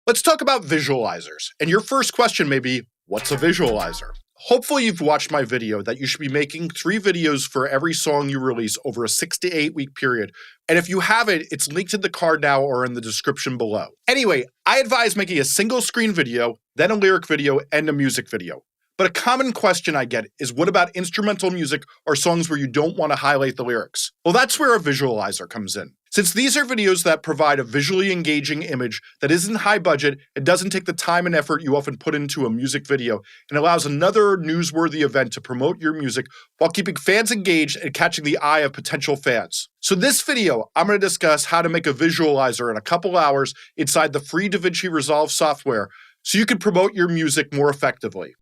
Let's talk about visualizers. And your first question may be, what's a visualizer? Hopefully you've watched my video that you should be making 3 videos for every song you release over a 6 to 8 week period. And if you haven't, it's linked in the card now or in the description below. Anyway, I advise making a single screen video, then a lyric video, and a music video. But a common question I get is, what about instrumental music or songs where you don't want to highlight the lyrics? Well, that's where a visualizer comes in. Since these are videos that provide a visually engaging image that isn't high budget, it doesn't take the time and effort you often put into a music video, and allows another newsworthy event to promote your music while keeping fans engaged and catching the eye of potential fans. So this video, I'm going to discuss how to make a visualizer in a couple hours inside the free Davinci Resolve software so you can promote your music more effectively.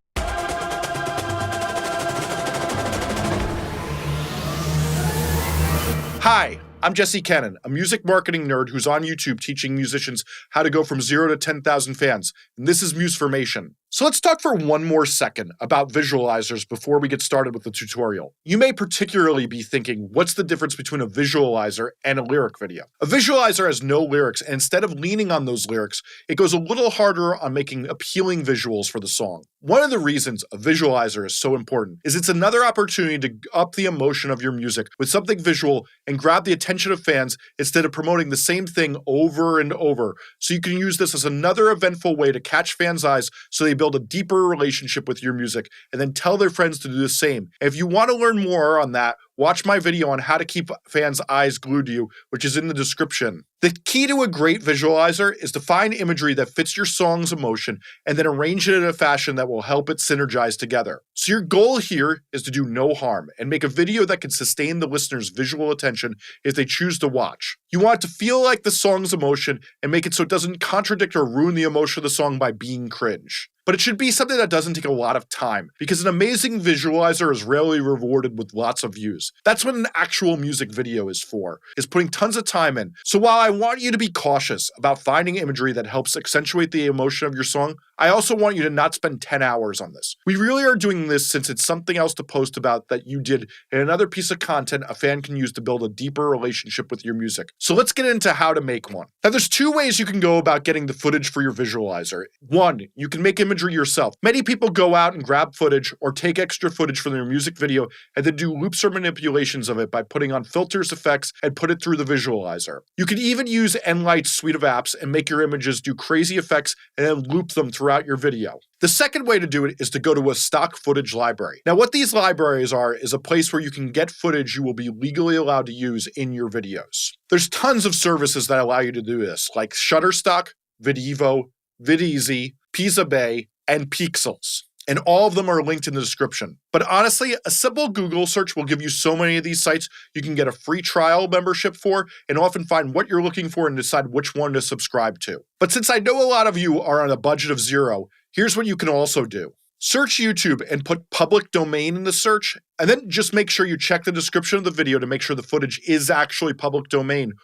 Hi, I'm Jesse Cannon, a music marketing nerd who's on YouTube teaching musicians how to go from 0 to 10,000 fans, and this is Musformation. So let's talk for one more second about visualizers before we get started with the tutorial. You may particularly be thinking, what's the difference between a visualizer and a lyric video? A visualizer has no lyrics, and instead of leaning on those lyrics, it goes a little harder on making appealing visuals for the song. One of the reasons a visualizer is so important is it's another opportunity to up the emotion of your music with something visual and grab the attention of fans instead of promoting the same thing over and over. So you can use this as another eventful way to catch fans' eyes so they build a deeper relationship with your music and then tell their friends to do the same. If you want to learn more on that, watch my video on how to keep fans' eyes glued to you, which is in the description. The key to a great visualizer is to find imagery that fits your song's emotion and then arrange it in a fashion that will help it synergize together. So your goal here is to do no harm and make a video that can sustain the listener's visual attention if they choose to watch. You want it to feel like the song's emotion and make it so it doesn't contradict or ruin the emotion of the song by being cringe. But it should be something that doesn't take a lot of time, because an amazing visualizer is rarely rewarded with lots of views. That's what an actual music video is for, is putting tons of time in. So while I want you to be cautious about finding imagery that helps accentuate the emotion of your song, I also want you to not spend 10 hours on this. We really are doing this since it's something else to post about that you did and another piece of content a fan can use to build a deeper relationship with your music. So let's get into how to make one. Now there's 2 ways you can go about getting the footage for your visualizer. 1, you can make imagery yourself. Many people go out and grab footage or take extra footage from their music video and then do loops or manipulations of it by putting on filters, effects, and put it through the visualizer. You can even use Enlight's suite of apps and make your images do crazy effects and then loop them throughout your video. The second way to do it is to go to a stock footage library. Now what these libraries are is a place where you can get footage you will be legally allowed to use in your videos. There's tons of services that allow you to do this, like Shutterstock, Videvo, Videezy, Pixabay, and Pexels. And all of them are linked in the description. But honestly, a simple Google search will give you so many of these sites you can get a free trial membership for and often find what you're looking for and decide which one to subscribe to. But since I know a lot of you are on a budget of 0, here's what you can also do. Search YouTube and put public domain in the search, and then just make sure you check the description of the video to make sure the footage is actually public domain.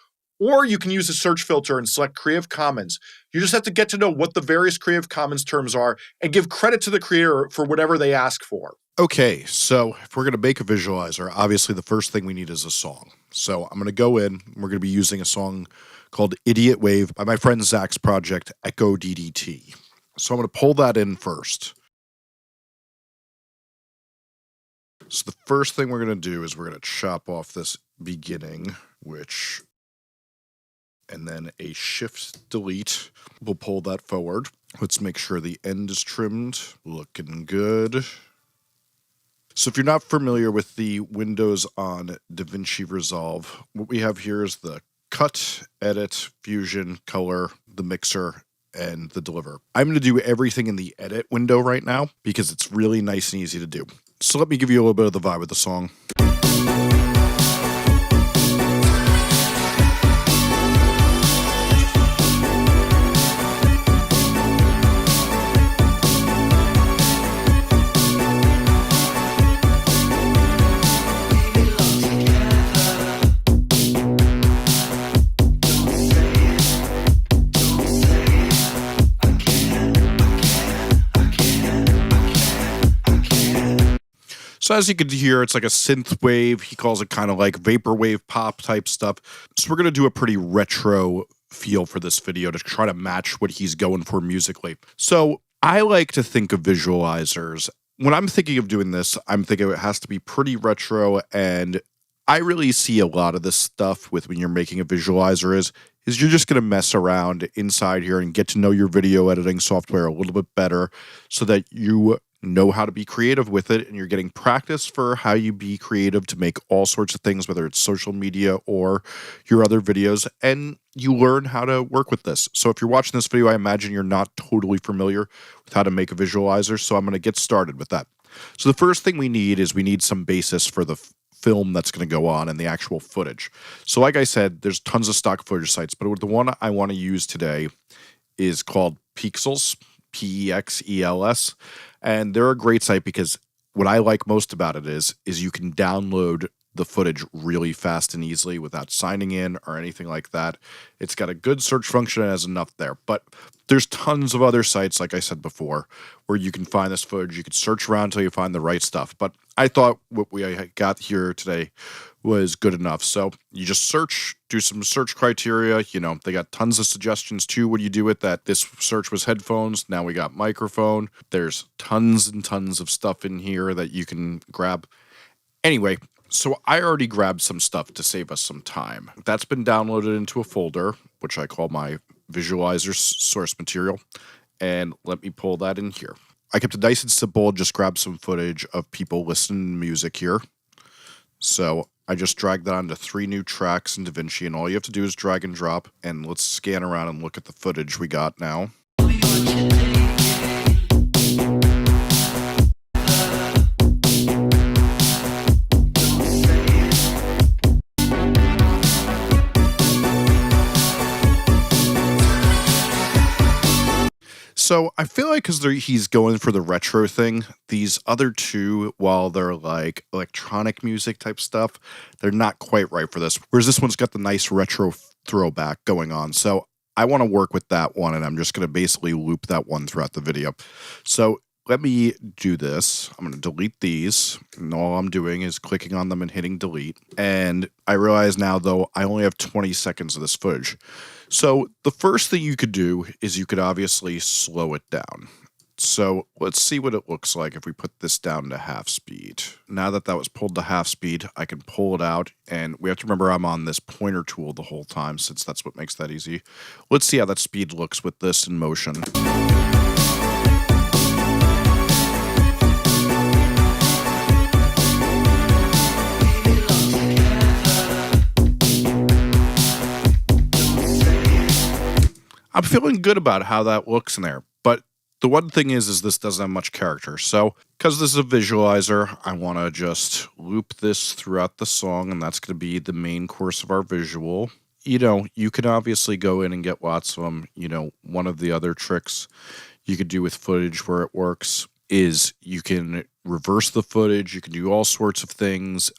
Or you can use a search filter and select Creative Commons. You just have to get to know what the various Creative Commons terms are and give credit to the creator for whatever they ask for. Okay, so if we're going to make a visualizer, obviously the first thing we need is a song. So I'm going to go in, we're going to be using a song called Idiotwave by my friend Zach's project, Echo DDT. So I'm going to pull that in first. So the first thing we're going to do is we're going to chop off this beginning, and then a shift delete will pull that forward. Let's make sure the end is trimmed. Looking good. So if you're not familiar with the windows on Davinci Resolve, what we have here is the cut, edit, fusion, color, the mixer, and the deliver. I'm going to do everything in the edit window right now because it's really nice and easy to do. So let me give you a little bit of the vibe of the song. So as you can hear, it's like a synth wave. He calls it kind of like vaporwave pop type stuff. So we're going to do a pretty retro feel for this video to try to match what he's going for musically. So I like to think of visualizers. When I'm thinking of doing this, I'm thinking it has to be pretty retro, and I really see a lot of this stuff with when you're making a visualizer is you're just going to mess around inside here and get to know your video editing software a little bit better so that you know how to be creative with it, and you're getting practice for how you be creative to make all sorts of things, whether it's social media or your other videos, and you learn how to work with this. So if you're watching this video, I imagine you're not totally familiar with how to make a visualizer, so I'm going to get started with that. So the first thing we need some basis for the film that's going to go on and the actual footage. So like I said, there's tons of stock footage sites, but the one I want to use today is called Pexels, P-E-X-E-L-S, and they're a great site because what I like most about it is you can download the footage really fast and easily without signing in or anything like that. It's got a good search function and has enough there, but there's tons of other sites, like I said before, where you can find this footage. You can search around until you find the right stuff, but I thought what we got here today was good enough. So you just search, do some search criteria. You know, they got tons of suggestions too. What do you do with that? This search was headphones. Now we got microphone. There's tons and tons of stuff in here that you can grab. Anyway, so I already grabbed some stuff to save us some time. That's been downloaded into a folder, which I call my visualizer source material. And let me pull that in here. I kept it nice and simple, just grabbed some footage of people listening to music here. So I just dragged that onto 3 new tracks in DaVinci, and all you have to do is drag and drop, and let's scan around and look at the footage we got now. So I feel like because he's going for the retro thing, these other two, while they're like electronic music type stuff, they're not quite right for this. Whereas this one's got the nice retro throwback going on. So I want to work with that one, and I'm just going to basically loop that one throughout the video. So let me do this. I'm going to delete these, and all I'm doing is clicking on them and hitting delete. And I realize now, though, I only have 20 seconds of this footage. So the first thing you could do is you could obviously slow it down. So let's see what it looks like if we put this down to half speed. Now that that was pulled to half speed, I can pull it out, and we have to remember I'm on this pointer tool the whole time since that's what makes that easy. Let's see how that speed looks with this in motion. I'm feeling good about how that looks in there, but the one thing is this doesn't have much character. So because this is a visualizer, I want to just loop this throughout the song, and that's going to be the main course of our visual. You know, you can obviously go in and get lots of them. You know, one of the other tricks you could do with footage where it works is you can reverse the footage. You can do all sorts of things.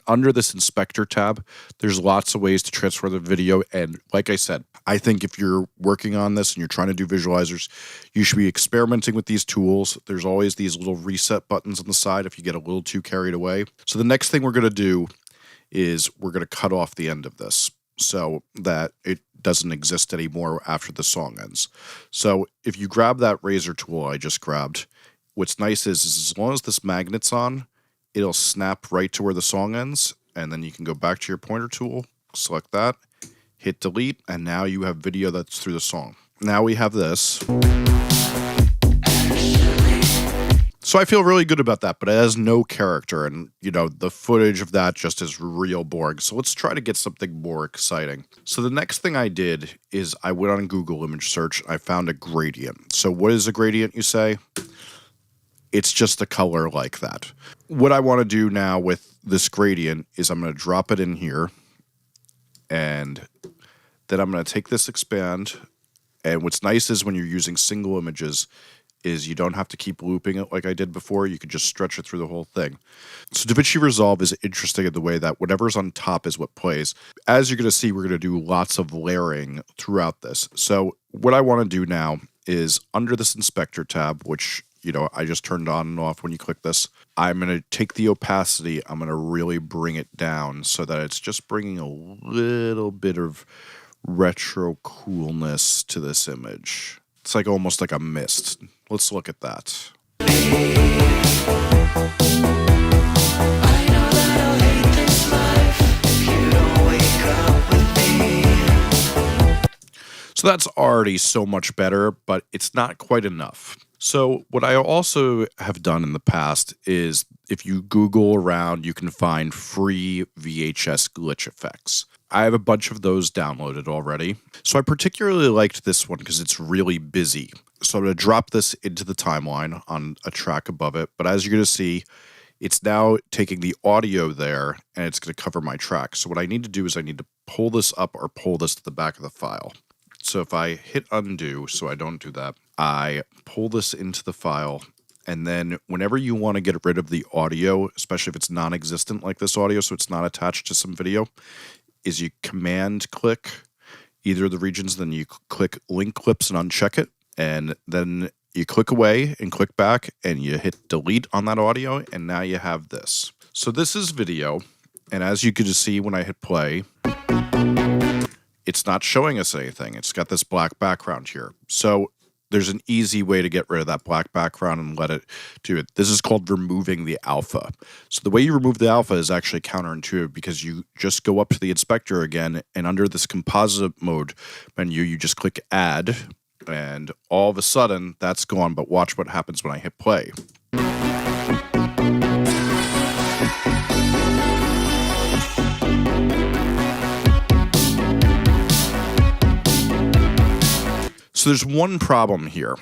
Under this inspector tab, there's lots of ways to transfer the video. And like I said, I think if you're working on this and you're trying to do visualizers, you should be experimenting with these tools. There's always these little reset buttons on the side if you get a little too carried away. So the next thing we're going to do is we're going to cut off the end of this so that it doesn't exist anymore after the song ends. So if you grab that razor tool I just grabbed, what's nice is as long as this magnet's on, it'll snap right to where the song ends, and then you can go back to your pointer tool, select that, hit delete, and now you have video that's through the song. Now we have this. So I feel really good about that, but it has no character, and you know, the footage of that just is real boring. So let's try to get something more exciting. So the next thing I did is I went on Google image search, and I found a gradient. So what is a gradient, you say? It's just a color like that. What I want to do now with this gradient is I'm going to drop it in here, and then I'm going to take this expand. And what's nice is when you're using single images is you don't have to keep looping it like I did before. You could just stretch it through the whole thing. So Davinci Resolve is interesting in the way that whatever's on top is what plays. As you're going to see, we're going to do lots of layering throughout this. So what I want to do now is under this inspector tab, which you know, I just turned on and off when you click this. I'm going to take the opacity. I'm going to really bring it down so that it's just bringing a little bit of retro coolness to this image. It's like almost like a mist. Let's look at that. So that's already so much better, but it's not quite enough. So what I also have done in the past is if you Google around, you can find free VHS glitch effects. I have a bunch of those downloaded already. So I particularly liked this one because it's really busy. So I'm going to drop this into the timeline on a track above it. But as you're going to see, it's now taking the audio there and it's going to cover my track. So what I need to do is I need to pull this up or pull this to the back of the file. So if I hit undo, so I don't do that, I pull this into the file, and then whenever you want to get rid of the audio, especially if it's non-existent like this audio, so it's not attached to some video, is you command click either of the regions, then you click link clips and uncheck it, and then you click away and click back, and you hit delete on that audio, and now you have this. So this is video, and as you can just see when I hit play, it's not showing us anything. It's got this black background here. So there's an easy way to get rid of that black background and let it do it. This is called removing the alpha. So the way you remove the alpha is actually counterintuitive because you just go up to the inspector again, and under this composite mode menu, you just click add, and all of a sudden that's gone. But watch what happens when I hit play. So there's one problem here,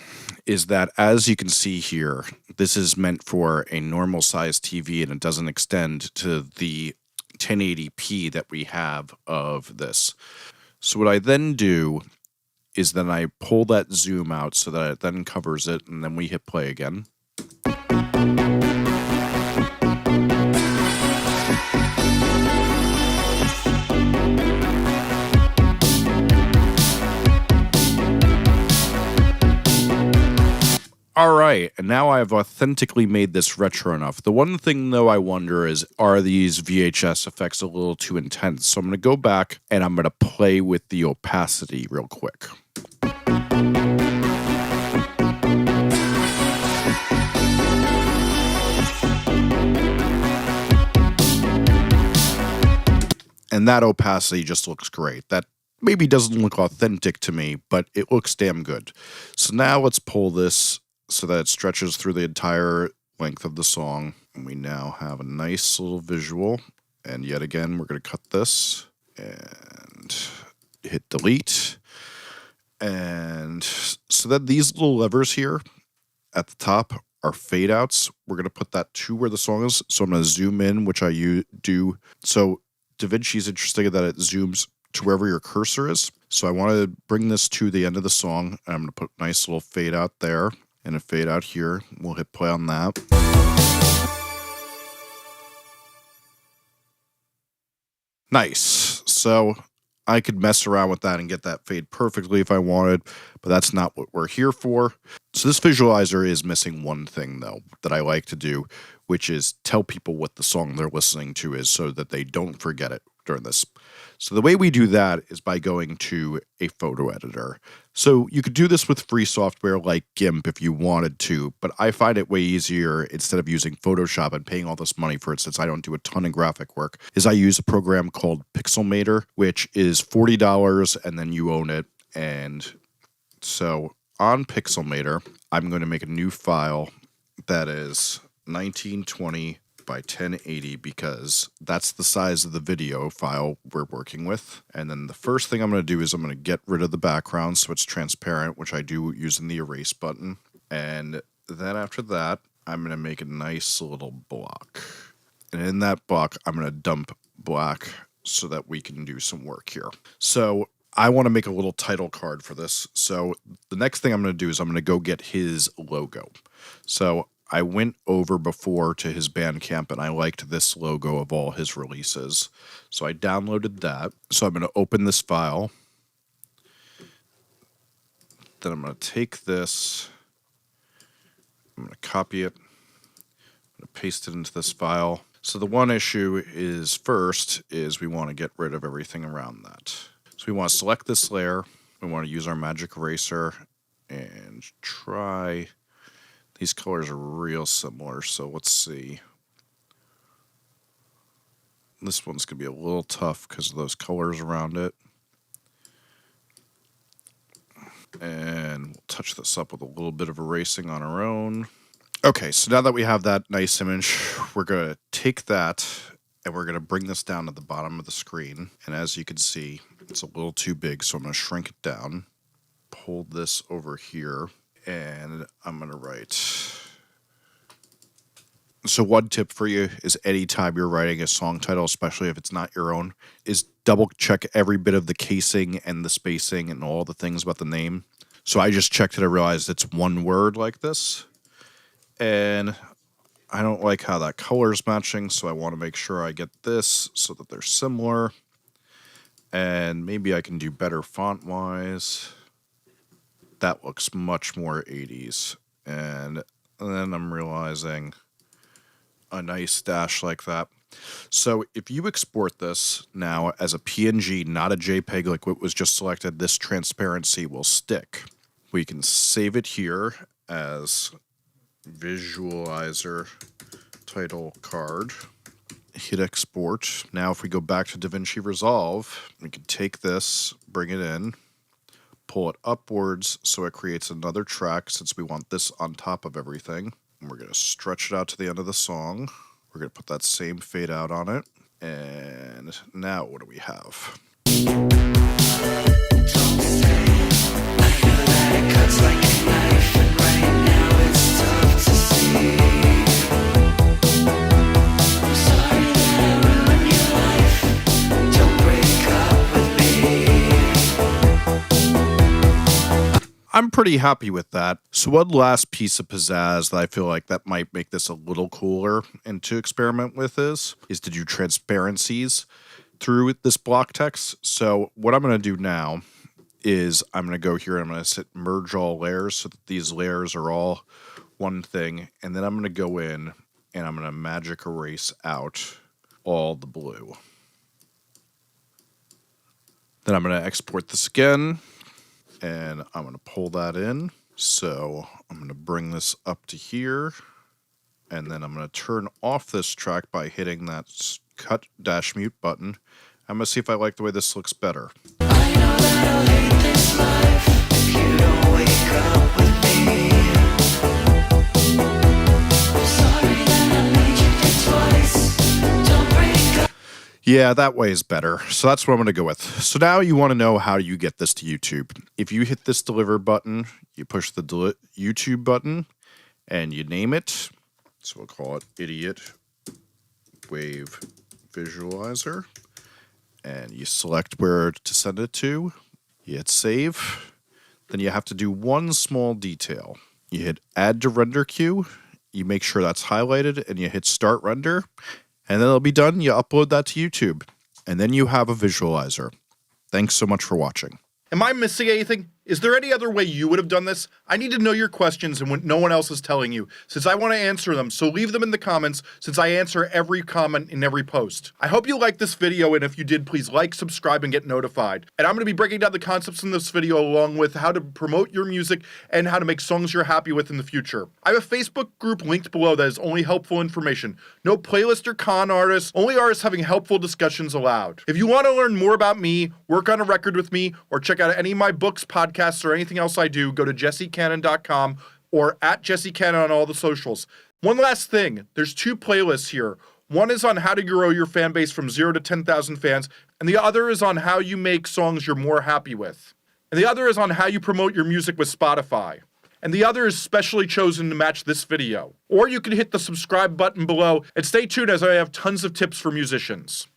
is that as you can see here, this is meant for a normal size TV and it doesn't extend to the 1080p that we have of this. So what I then do is then I pull that zoom out so that it then covers it, and then we hit play again. All right, and now I've authentically made this retro enough. The one thing, though, I wonder is, are these VHS effects a little too intense? So I'm going to go back and I'm going to play with the opacity real quick. And that opacity just looks great. That maybe doesn't look authentic to me, but it looks damn good. So now let's pull this so that it stretches through the entire length of the song. And we now have a nice little visual. And yet again, we're going to cut this and hit delete. And so that these little levers here at the top are fade outs. We're going to put that to where the song is. So I'm going to zoom in, which I do. So Davinci is interesting that it zooms to wherever your cursor is. So I want to bring this to the end of the song. And I'm going to put a nice little fade out there and a fade out here. We'll hit play on that. Nice. So I could mess around with that and get that fade perfectly if I wanted, but that's not what we're here for. So this visualizer is missing one thing, though, that I like to do, which is tell people what the song they're listening to is so that they don't forget it during this. So the way we do that is by going to a photo editor. So you could do this with free software like GIMP if you wanted to, but I find it way easier instead of using Photoshop and paying all this money for it, since I don't do a ton of graphic work, is I use a program called Pixelmator, which is $40 and then you own it. And so on Pixelmator, I'm going to make a new file that is 1920 by 1080 because that's the size of the video file we're working with. And then the first thing I'm going to do is I'm going to get rid of the background so it's transparent, which I do using the erase button. And then after that, I'm going to make a nice little block. And in that block, I'm going to dump black so that we can do some work here. So I want to make a little title card for this. So the next thing I'm going to do is I'm going to go get his logo. So I went over before to his Bandcamp and I liked this logo of all his releases. So I downloaded that. So I'm going to open this file. Then I'm going to take this. I'm going to copy it. I'm going to paste it into this file. So the one issue is first is we want to get rid of everything around that. So we want to select this layer. We want to use our magic eraser and try. These colors are real similar, so let's see. This one's going to be a little tough because of those colors around it. And we'll touch this up with a little bit of erasing on our own. Okay, so now that we have that nice image, we're going to take that and we're going to bring this down to the bottom of the screen. And as you can see, it's a little too big, so I'm going to shrink it down. Pull this over here, and I'm going to write. So one tip for you is anytime you're writing a song title, especially if it's not your own, is double check every bit of the casing and the spacing and all the things about the name. So I just checked it. I realized it's one word like this. And I don't like how that color's matching, so I want to make sure I get this so that they're similar. And maybe I can do better font-wise. That looks much more 80s. And then I'm realizing a nice dash like that. So if you export this now as a PNG, not a JPEG like what was just selected, this transparency will stick. We can save it here as visualizer title card. Hit export. Now if we go back to Davinci Resolve, we can take this, bring it in, pull it upwards so it creates another track since we want this on top of everything. And we're going to stretch it out to the end of the song. We're going to put that same fade out on it. And now what do we have? I'm pretty happy with that. So one last piece of pizzazz that I feel like that might make this a little cooler and to experiment with is to do transparencies through this block text. So what I'm going to do now is I'm going to go here and I'm going to hit merge all layers so that these layers are all one thing. And then I'm going to go in and I'm going to magic erase out all the blue. Then I'm going to export this again. And I'm going to pull that in. So I'm going to bring this up to here. And then I'm going to turn off this track by hitting that cut-mute button. I'm going to see if I like the way this looks better. I know that I'll hate this life if you don't wake up with me. I'm sorry that I made you think twice. Don't break up. Yeah, that way is better. So that's what I'm going to go with. So now you want to know how you get this to YouTube. If you hit this deliver button, you push the YouTube button, and you name it. So we'll call it Idiotwave Visualizer. And you select where to send it to. You hit save. Then you have to do one small detail. You hit add to render queue. You make sure that's highlighted, and you hit start render. And then it'll be done. You upload that to YouTube. And then you have a visualizer. Thanks so much for watching. Am I missing anything? Is there any other way you would have done this? I need to know your questions and what no one else is telling you, since I want to answer them, so leave them in the comments, since I answer every comment in every post. I hope you liked this video, and if you did, please like, subscribe, and get notified. And I'm going to be breaking down the concepts in this video along with how to promote your music and how to make songs you're happy with in the future. I have a Facebook group linked below that is only helpful information. No playlist or con artists, only artists having helpful discussions allowed. If you want to learn more about me, work on a record with me, or check out any of my books, podcasts, or anything else I do, go to jessecannon.com or at jessecannon on all the socials. One last thing, there's 2 playlists here. One is on how to grow your fan base from 0 to 10,000 fans, and the other is on how you make songs you're more happy with. And the other is on how you promote your music with Spotify. And the other is specially chosen to match this video. Or you can hit the subscribe button below and stay tuned as I have tons of tips for musicians.